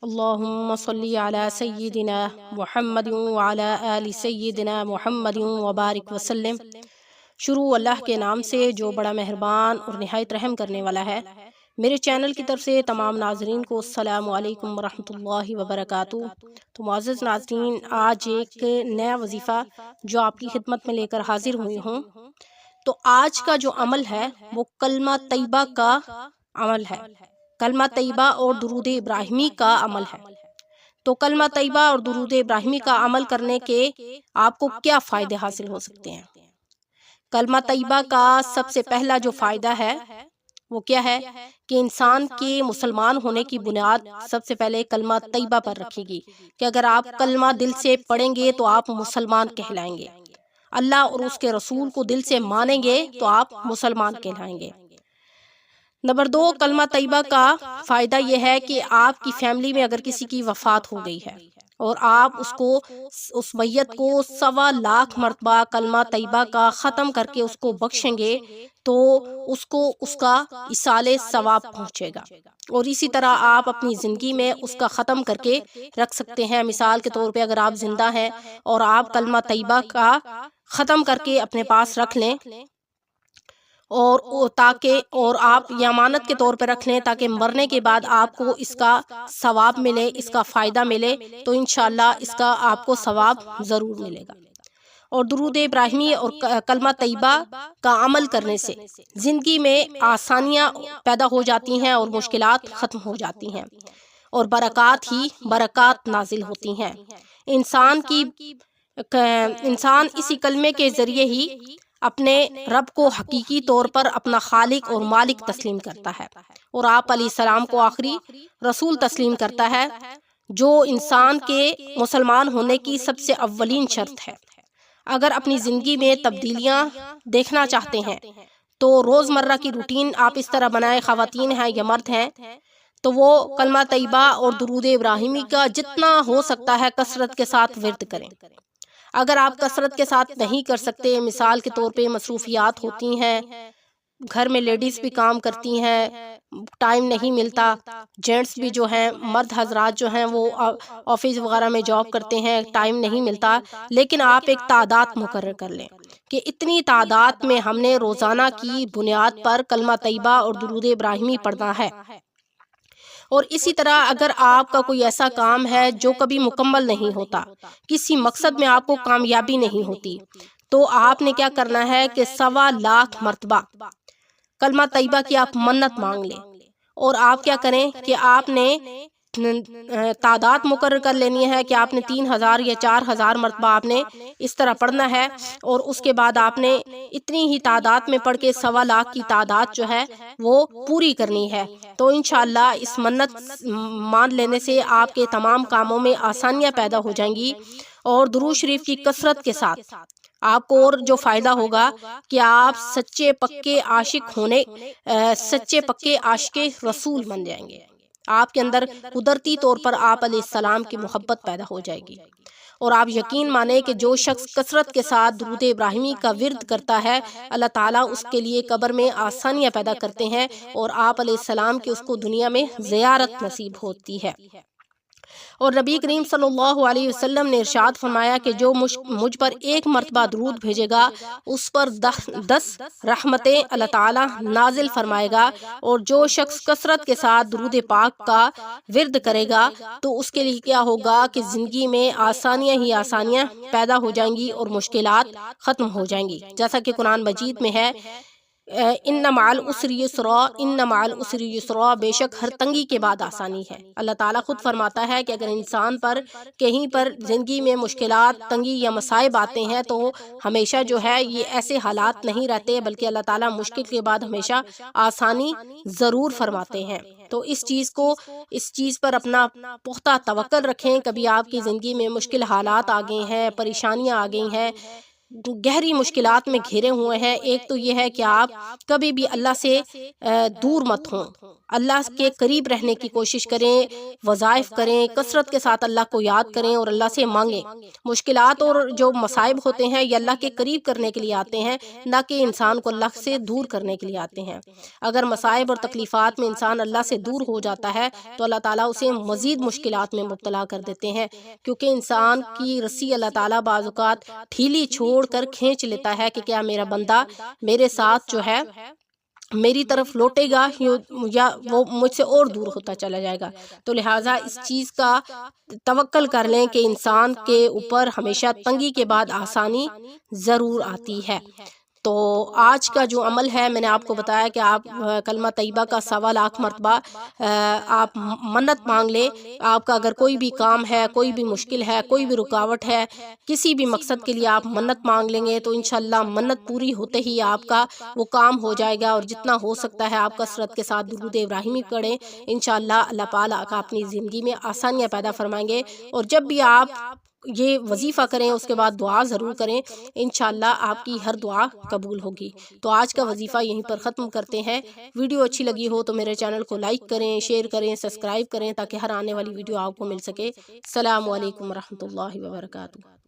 اللہم صلی علی سیدنا محمد وعلی آل سیدنا محمد وبارک وسلم۔ شروع اللہ کے نام سے جو بڑا مہربان اور نہایت رحم کرنے والا ہے۔ میرے چینل کی طرف سے تمام ناظرین کو السلام علیکم ورحمۃ اللہ وبرکاتہ۔ تو معزز ناظرین، آج ایک نیا وظیفہ جو آپ کی خدمت میں لے کر حاضر ہوئی ہوں۔ تو آج کا جو عمل ہے وہ کلمہ طیبہ کا عمل ہے، کلمہ طیبہ اور درود ابراہیمی کا عمل ہے۔ تو کلمہ طیبہ اور درود ابراہیمی کا عمل کرنے کے آپ کو کیا فائدے حاصل ہو سکتے ہیں؟ کلمہ طیبہ کا سب سے پہلا جو فائدہ ہے وہ کیا ہے کہ انسان کے مسلمان ہونے کی بنیاد سب سے پہلے کلمہ طیبہ پر رکھے گی کہ اگر آپ کلمہ دل سے پڑھیں گے تو آپ مسلمان کہلائیں گے، اللہ اور اس کے رسول کو دل سے مانیں گے تو آپ مسلمان کہلائیں گے۔ نمبر 2، کلمہ طیبہ کا فائدہ یہ ہے کہ آپ کی فیملی میں اگر کسی کی وفات ہو گئی ہے اور آپ اس میت کو 1.25 لاکھ مرتبہ کلمہ طیبہ کا ختم کر کے اس کو بخشیں گے تو اس کو اس کا ایصال ثواب پہنچے گا۔ اور اسی طرح آپ اپنی زندگی میں اس کا ختم کر کے رکھ سکتے ہیں۔ مثال کے طور پہ اگر آپ زندہ ہیں اور آپ کلمہ طیبہ کا ختم کر کے اپنے پاس رکھ لیں اور آپ یہ امانت کے طور پہ رکھ لیں تاکہ مرنے کے بعد آپ کو اس کا ثواب ملے، اس کا فائدہ ملے، تو انشاءاللہ اس کا آپ کو ثواب ضرور ملے گا۔ اور درود ابراہیمی اور کلمہ طیبہ کا عمل کرنے سے زندگی میں آسانیاں پیدا ہو جاتی ہیں اور مشکلات ختم ہو جاتی ہیں اور برکات ہی برکات نازل ہوتی ہیں۔ انسان اسی کلمے کے ذریعے ہی اپنے رب کو حقیقی طور پر اپنا خالق اور مالک تسلیم کرتا ہے اور آپ علیہ السلام کو آخری رسول تسلیم کرتا ہے، جو انسان کے مسلمان ہونے کی سب سے اولین شرط ہے۔ اگر اپنی زندگی میں تبدیلیاں دیکھنا چاہتے ہیں تو روزمرہ کی روٹین آپ اس طرح بنائیں، خواتین ہیں یا مرد ہیں، تو وہ کلمہ طیبہ اور درود ابراہیمی کا جتنا ہو سکتا ہے کثرت کے ساتھ ورد کریں۔ اگر آپ کثرت کے ساتھ نہیں کر سکتے، مثال کے طور پہ مصروفیات ہوتی ہیں، گھر میں لیڈیز بھی کام کرتی ہیں، ٹائم نہیں ملتا، جینٹس بھی جو ہیں، مرد حضرات جو ہیں وہ آفس وغیرہ میں جاب کرتے ہیں، ٹائم نہیں ملتا، لیکن آپ ایک تعداد مقرر کر لیں کہ اتنی تعداد میں ہم نے روزانہ کی بنیاد پر کلمہ طیبہ اور درود ابراہیمی پڑھنا ہے۔ اور اسی طرح اگر آپ کا کوئی ایسا کام ہے جو کبھی مکمل نہیں ہوتا، کسی مقصد میں آپ کو کامیابی نہیں ہوتی، تو آپ نے کیا کرنا ہے کہ 1.25 لاکھ مرتبہ کلمہ طیبہ کی آپ منت مانگ لیں اور آپ کیا کریں کہ آپ نے تعداد مقرر کر لینی ہے کہ آپ نے 3000 یا 4000 مرتبہ آپ نے اس طرح پڑھنا ہے، اور اس کے بعد آپ نے اتنی ہی تعداد میں پڑھ کے 1.25 لاکھ کی تعداد جو ہے وہ پوری کرنی ہے۔ تو انشاءاللہ اس منت مان لینے سے آپ کے تمام کاموں میں آسانیاں پیدا ہو جائیں گی۔ اور درود شریف کی کثرت کے ساتھ آپ کو اور جو فائدہ ہوگا کہ آپ سچے پکے عاشق رسول بن جائیں گے۔ آپ کے اندر قدرتی طور پر آپ علیہ السلام کی محبت پیدا ہو جائے گی، اور آپ یقین مانیں کہ جو شخص کثرت کے ساتھ درود ابراہیمی کا ورد کرتا ہے، اللہ تعالیٰ اس کے لیے قبر میں آسانیاں پیدا کرتے ہیں اور آپ علیہ السلام کی اس کو دنیا میں زیارت نصیب ہوتی ہے۔ اور نبی کریم صلی اللہ علیہ وسلم نے ارشاد فرمایا کہ جو مجھ پر 1 مرتبہ درود بھیجے گا اس پر 10 رحمتیں اللہ تعالیٰ نازل فرمائے گا، اور جو شخص کثرت کے ساتھ درود پاک کا ورد کرے گا تو اس کے لیے کیا ہوگا کہ زندگی میں آسانیاں ہی آسانیاں پیدا ہو جائیں گی اور مشکلات ختم ہو جائیں گی، جیسا کہ قرآن مجید میں ہے ان مع العسر یسرا، ان مع العسر یسرا، بے شک ہر تنگی کے بعد آسانی ہے۔ اللہ تعالیٰ خود فرماتا ہے کہ اگر انسان پر کہیں پر زندگی میں مشکلات، تنگی یا مصائب آتے ہیں تو ہمیشہ جو ہے یہ ایسے حالات نہیں رہتے، بلکہ اللہ تعالیٰ مشکل کے بعد ہمیشہ آسانی ضرور فرماتے ہیں۔ تو اس چیز پر اپنا پختہ توکل رکھیں۔ کبھی آپ کی زندگی میں مشکل حالات آ گئے ہیں، پریشانیاں آ گئی ہیں، گہری مشکلات میں گھرے ہوئے ہیں، ایک تو یہ ہے کہ آپ کبھی بھی اللہ سے دور مت ہوں، اللہ کے قریب رہنے کی کوشش کریں، وظائف کریں، کثرت کے ساتھ اللہ کو یاد کریں اور اللہ سے مانگیں۔ مشکلات اور جو مصائب ہوتے ہیں یہ اللہ کے قریب کرنے کے لیے آتے ہیں، نہ کہ انسان کو اللہ سے دور کرنے کے لیے آتے ہیں۔ اگر مصائب اور تکلیفات میں انسان اللہ سے دور ہو جاتا ہے تو اللہ تعالیٰ اسے مزید مشکلات میں مبتلا کر دیتے ہیں، کیونکہ انسان کی رسی اللہ تعالیٰ بعض اوقات ڈھیلی چھوڑ کر کھینچ لیتا ہے کہ کیا میرا بندہ میرے ساتھ جو ہے میری طرف لوٹے گا یا وہ مجھ سے اور دور ہوتا چلا جائے گا۔ تو لہٰذا اس چیز کا توکل کر لیں کہ انسان کے اوپر ہمیشہ تنگی کے بعد آسانی ضرور آتی ہے۔ تو آج کا جو عمل ہے میں نے آپ کو بتایا کہ آپ کلمہ طیبہ کا 1.25 لاکھ مرتبہ آپ منت مانگ لیں۔ آپ کا اگر کوئی بھی کام ہے، کوئی بھی مشکل ہے، کوئی بھی رکاوٹ ہے، کسی بھی مقصد کے لیے آپ منت مانگ لیں گے تو انشاءاللہ منت پوری ہوتے ہی آپ کا وہ کام ہو جائے گا۔ اور جتنا ہو سکتا ہے آپ کثرت کے ساتھ درود ابراہیمی پڑھیں، انشاءاللہ اللہ پاک اپنی زندگی میں آسانیاں پیدا فرمائیں گے۔ اور جب بھی آپ یہ وظیفہ کریں اس کے بعد دعا ضرور کریں، انشاءاللہ آپ کی ہر دعا قبول ہوگی۔ تو آج کا وظیفہ یہیں پر ختم کرتے ہیں۔ ویڈیو اچھی لگی ہو تو میرے چینل کو لائک کریں، شیئر کریں، سبسکرائب کریں تاکہ ہر آنے والی ویڈیو آپ کو مل سکے۔ السلام علیکم ورحمۃ اللہ وبرکاتہ۔